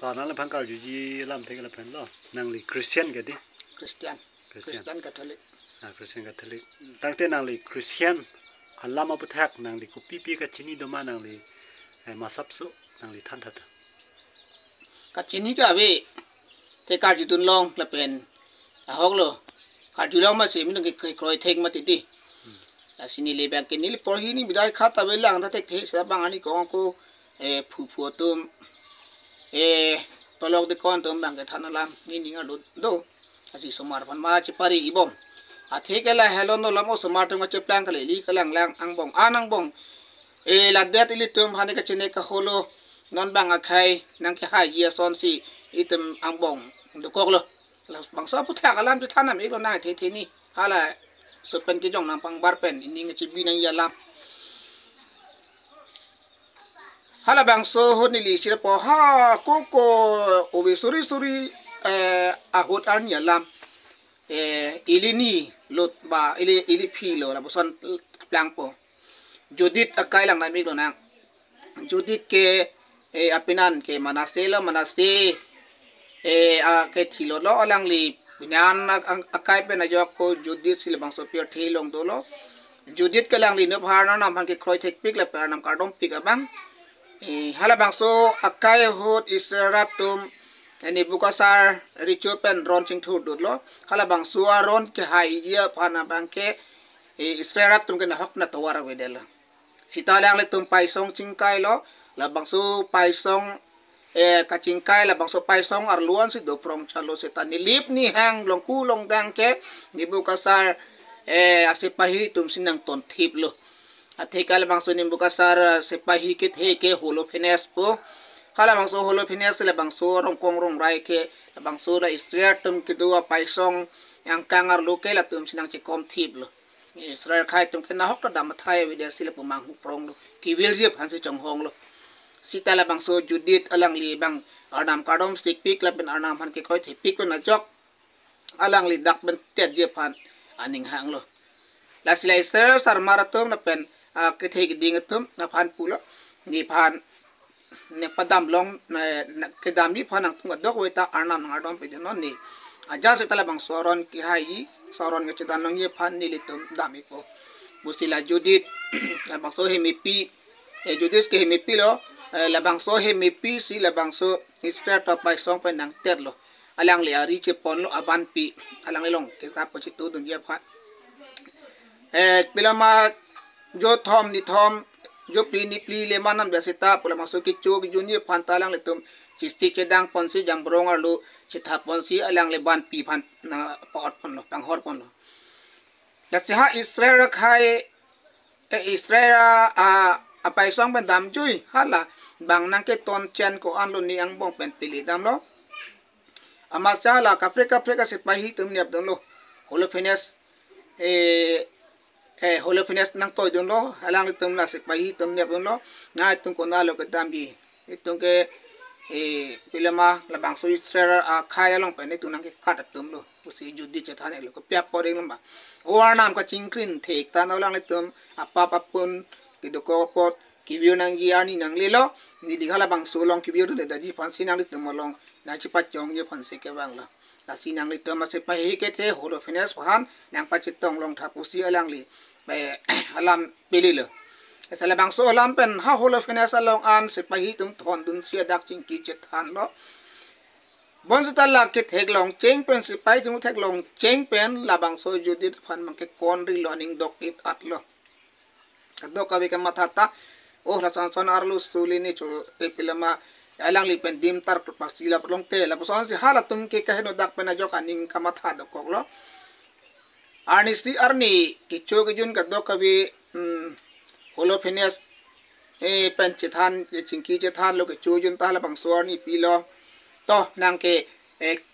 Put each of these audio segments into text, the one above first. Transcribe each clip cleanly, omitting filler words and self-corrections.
ตอนนั้นเราพังเก่าอยู่ยี่ลำเทกันละเพิ่นล้อนางลีคริสเตียนกันดิคริสเตียนคาทอลิกคริสเตียนคาทอลิกตั้งแต่นางลีคริสเตียนอัลลามาบุทักนางลีกุปีกับชินีดมานางลีมาซับซุนางลีทันทัดกับชินีก็เว้เทการจุดตุนลองละเป็นฮอกโลการจุดลองมาเสียมันต้องเคยคอยเทงมาติดดิแล้วสินี่เลยแบ่งกินนี่เลยพอฮีนี่ไม่ได้ข้าตาเวลังถ้าเทกเทสบางอันนี้ก็กูผู้ตุ้มตลอดเด็กก่อนตุ้มแบ่งกันทันละนี่นี่ก็ดูอาศัยสมาร์ทพันมาจะปารีอีบอมอาเทกละเฮลโนละโมสมาร์ทมาจะแปลงกันเลยลีกันแรงอังบองอังบองลัดเดียติลิตุ้มพันนี่ก็จะเนี่ยก็โฮโลนอนแบ่งกับใครนั่งแค่ให้เยียซอนซีอีตุ้มอังบองดูกอกเลยแล้วบางสอบผู้แทกอารามจะท่านนั่นเองก็น่าเทนี่ฮะละสุดเป็นกิจงนำปังบาร์เป็นอินดิ้งจะบินัยยาลามฮาลาบังโซฮุนิลิสิรปะฮะโกโก้โอเวสุริอาหุดอันยาลามอิลินีลดบาอิลิพีโลละบุษนพลังปอจูดิตอากายลังนั่นมีโลนังจูดิตke apinan ke manase ke thilo lo alang li binyan akai pe na jok ko judit sil bang so pier thelong do lo judit ke lang li no bharna nam han ke kroi thek pik la per nam kardom pik abang hala bang so akai hot isratum ani bukasar richopen ron ching thu dut lo hala bang suwa ron ke hai ya phana bang ke isratum ke na hok na tawara wedela sitalang le tum pai song chingkai lo la bang so pai song kacingkai la bangso pai song arluan si do prong chalo setan ni lip ni hang long ku long dang ke ni bukasar asipahi tum sinang ton thip lo athekal bangso ni bukasar sipahi ke the ke holophenes po kala bangso holophenes la bangso rong kong rong rai ke la bangso la istria tum ke do pai song yang kangar lo ke la tum sinang che kom thip lo Israel khai tum ke na hok ta dam thai wi de sila pumang hu prong lo ki wil riep han si chong hong lo sita la bang so judit alang li bang arnam kardom stick pick la ben arnam han ke khoi the pick na jok alang li dak ben tet je phan aning hang lo la silai ser sar maratom na pen ke the ding tum na phan pulo ni phan ne padam long ke dam ni phan ang tung dok weta arnam ngardom pe no ni aja se tala bang soron ki hai soron ke chedan long ye phan ni li tum dami po busila judit la bang so he mi pi judis ke he mi pi lo labang so he mepi si labang so instead of by song pe nang ter lo alang le ari che pon lo aban pi alang le long ke tap chi tu dun ye phat pilama jo thom ni thom jo pli ni pli le manam besita pulama so ki chu ki jun ye phan ta lang le tum chi stick che dang pon si jam brong ar lo chi thap pon si alang le ban pi phan na pot pon lo tang hor pon lo ya se ha israel khai israel apai song ben dam chui hala bang nang ke ton chen ko an lo ni ang bong pen pili dam lo ama sala ka freka se pahi tum niap dong lo holophenes holophenes nang toy dong lo alang tum la se pahi tum niap dong lo na tum ko na lo ke dam bi itung ke pilama la bang so israel a khaya long pen tu nang ke kat tum lo usi judi che thane lo ko pya pore lamba war nam ka chingkrin thek ta no lang tum apa pun kido ko pot kibiu nang ji ani nang lelo ni digala bang solong kibiu de daji pansi nang lit molong na chi pa chong ye pansi ke bang la si nang lit ma se pa he ke the holo fines phan nang pa chitong long tha pusi alang li be alam pililo sala bang so alam pen ha holo fines along an se pa hi tum thon dun sia dak ching ki che than lo bon sa la ke thek long cheng pen se pai tum thek long cheng pen la bang so judit phan mang ke kon ri learning dok it at lo do kawi ka matata oh la son arlo sulini cho pilama alang li pen dim tar pasila long te la son si hala tum ke kahno dak pen jo kaning ka matha do koklo arni si arni ki cho ge jun ka do kawi holophenes pen chithan chingki chithan lo ke cho jun ta la bang suar ni pilo to nang ke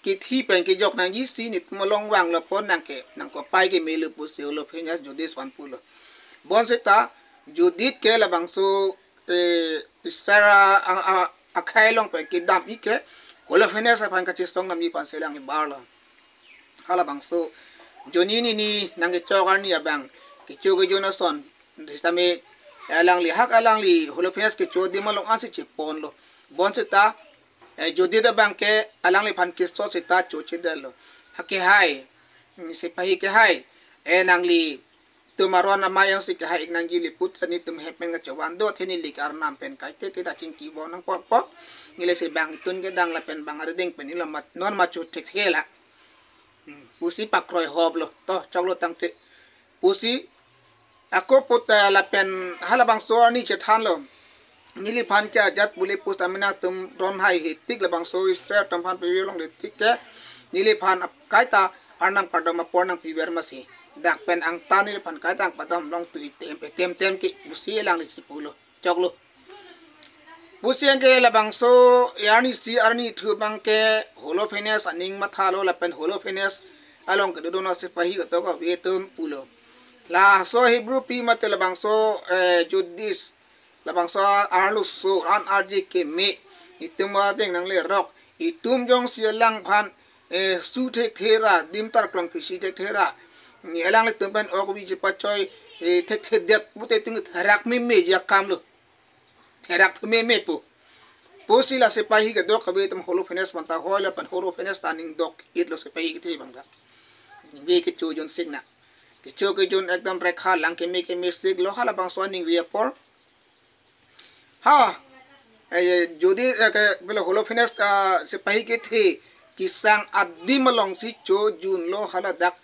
ki thi pen ki jok nang yi si ni molong wang lo pon nang ke nang ko pai ke me lu pu se holophenes jodis wan pulo bon seta judit ke la bang so sara akai long pe ki dam ike holophenes sa pan ka chistong nam ni pan selang ni bar lo hala bang so joni ni nang ke chogar ni abang ki choge jonason distame alang li hak alang li holophenes ke chodi malong an se chipon lo bon seta jodi da bang ke alang le phan kisto sita chu chidelo ke hai sipahi ke hai nang li tumaron amayang si ke hai nang gili put ni tum hepen ga chawan do theni lik ar nam pen kai te ke da ching ki bo nang pok pok ngile se bang tun ke dang la pen bang ar ding pen ni la mat non ma chu tek hela pusi pakroi hob lo to choklo tang te pusi ako put la pen halabang so ni che than lo nili phan kya jat buli pus amina tum ron hai hi tik labang so isra tam phan piwi long le tik ke nili phan kai ta arnang padam pornang piwer masi dak pen ang tani phan kai tang padam long tu tem ki busi lang li chipulo choklo busi ang ke labang so yani si arni thu bang ke holo fines aning matha lo la pen holo fines along ke do no se pahi ko to ko vetum pulo la so hebrew pi mat labang so judis labang so arlu so an arji ke me itum wa ding nang le rok itum jong sia lang phan su the thera dim tar klong pisi the thera ni elang le tumpen ok wi ji pachoi the det bute tung tharak me ya kam lu tharak me pu posi la se pahi ke dok be tum holo fines manta hola pan holo fines taning dok it lo se pahi ke the bang da we ke chu jon signa ke chu ke jon ekdam rekha lang ke me sig lo hala bang so ning we por ha jodi bela holo fines se pahi ke the kisang adim long si cho jun lo hala dak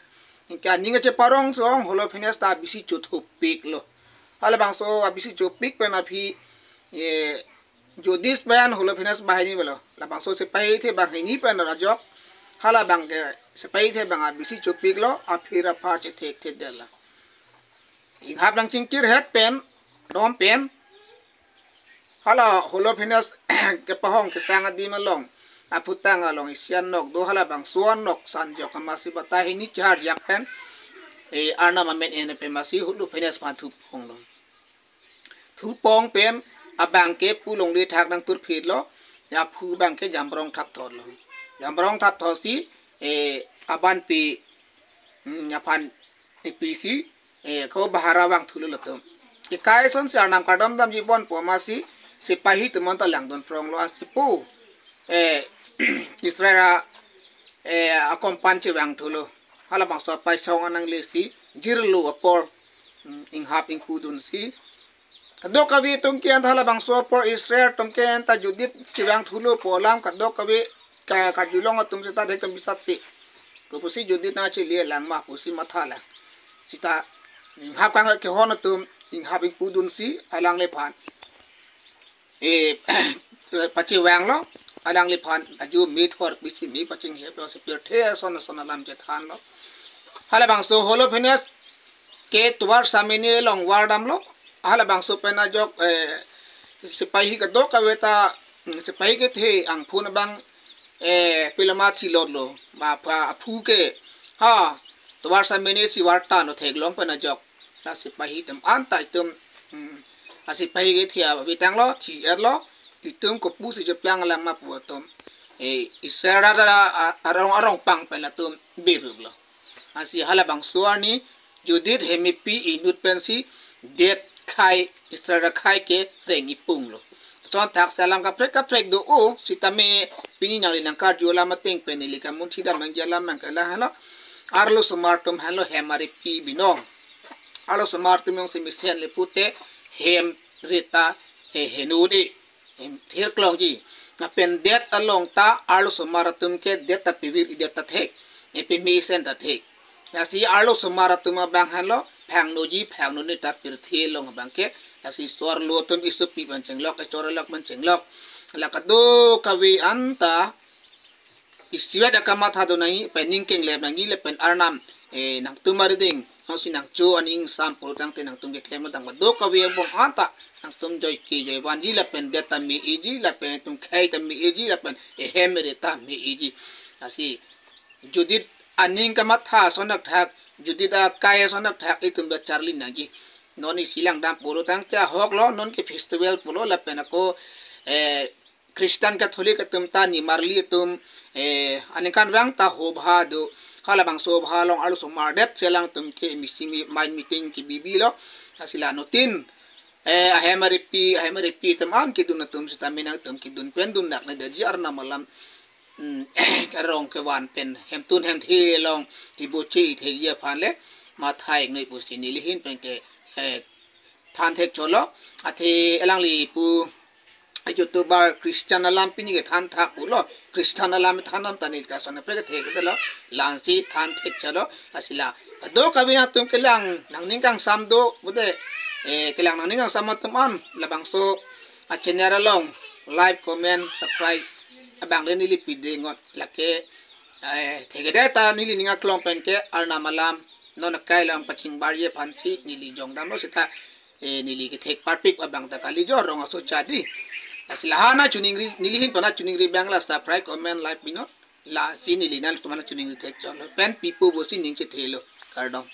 ka ninga che parong song holo fines ta bisi cho thu pik lo hala bang so bisi cho pik pen aphi jodis ban holo fines bahini belo la bang so se pahi the bang ni pen ra jok hala bang ke se pahi the bang bisi cho pik lo aphira par che the dela in hab lang chingkir het pen dom pen hala holo fines ke pahong ke sang adim long aputang along isian nok do hala bang suan nok san jok amasi batahi ni char jak pen arna mamen en pe masi hulu fines pan thu pong lo thu pong pen abang ke pulong le thak dang tur phit lo ya phu bang ke jambrong thap thor lo jambrong thap thor si aban pi nyapan pc ko bahara bang thulu lo tum ke kai son sa nam kadam dam ji bon po masi sipahi tumon ta lang don prong lo asipu Israel akompan che bang thulo hala bang so pai song anang le si jirlu apor ing haping pudun si do kawi tum ke hala bang so por Israel tum ke ta judit che bang thulo polam ka do kawi ka julong tum se ta de tum bisat si ko pusi judit na che le lang ma pusi mathala sita ing hap kang ke hon tum ing haping pudun si alang le phan pachi wang lo alang li phan aju mi thor bisi mi paching he to se pure the son lam je than lo hala bang so holo fines ke tuwar samini long war dam lo hala bang so pena jok sipahi ka do ka weta sipahi ke the ang phun bang pilama thi lo ba pha phu ke ha tuwar samini si war ta no thek long pena jok la sipahi tam an tai tum asipahi ke thia bi tang lo thi er lo itum ko pusi je plang lang ma pu tum isera da arong pang pela tum birub lo asi hala bang suani judit hemipi inut pensi det khai isera khai ke rengi pung lo son tak salam ka prek do o sitame pini nali nang kar jola mateng penili ka mun thida mang jala mang kala hala arlo sumartum halo hemari pi binong arlo sumartum yung simisen le pute hem rita henudi thir klong ji na pen det along ta arlo sumaratum ke det ta pivir det ta thek epi mi sen ta thek ya si arlo sumaratum bang halo phang no ji phang no ni ta pir the long bang ke ya si sor lo tum isu pi ban cheng lok chor lok ban cheng lok la ka do kawi anta isiwa da kama tha do nai pening keng le bang ni le pen arnam nang tumari ding si nang chu aning sampul tang te nang tum ke klem dang do kawi bong anta nang tum joy ki joy wan ji la pen data mi eji la pen tum khai ta mi eji la pen hemere ta mi eji asi judit aning ka matha sonak thak judida kaya sonak thak itum ba charli nagi noni silang dam puro tang cha hok lo non ke festival pulo la pen ko Kristen Catholic tum ta ni marli tum anikan wang ta ho bha do khala bang so bha long alu so mar det selang tum ke misimi main meeting ki bibi lo asila no tin ahemaripi teman kidun atum stamina tum kidun pendun nak na daji arna malam karong kewan pen hemtun hen long tibochi thegia phanle ma thai ngai pusi nilihin penke than thek cholo athe elangli pu youtuber Christian alam pini ke than thak pulo Christian alam thanam tanil ka sona pre ke thek delo langsi than thek chalo asila do kabina tum kelang nangning kang samdo bude kelang nangning kang samatam labang so channel long like comment subscribe abang le nili pide ngot lake thek data nili ninga klong pen ke arna malam non kailam paching barye phansi nili jongdam no sita nili ke thek parpik abang ta kali jo rong so chadi asilahana chuning nilihin pana chuning ri bangla subscribe comment like bino la si nili nal tumana chuning ri thek cholo pen pipu bosi ning ke thelo kardong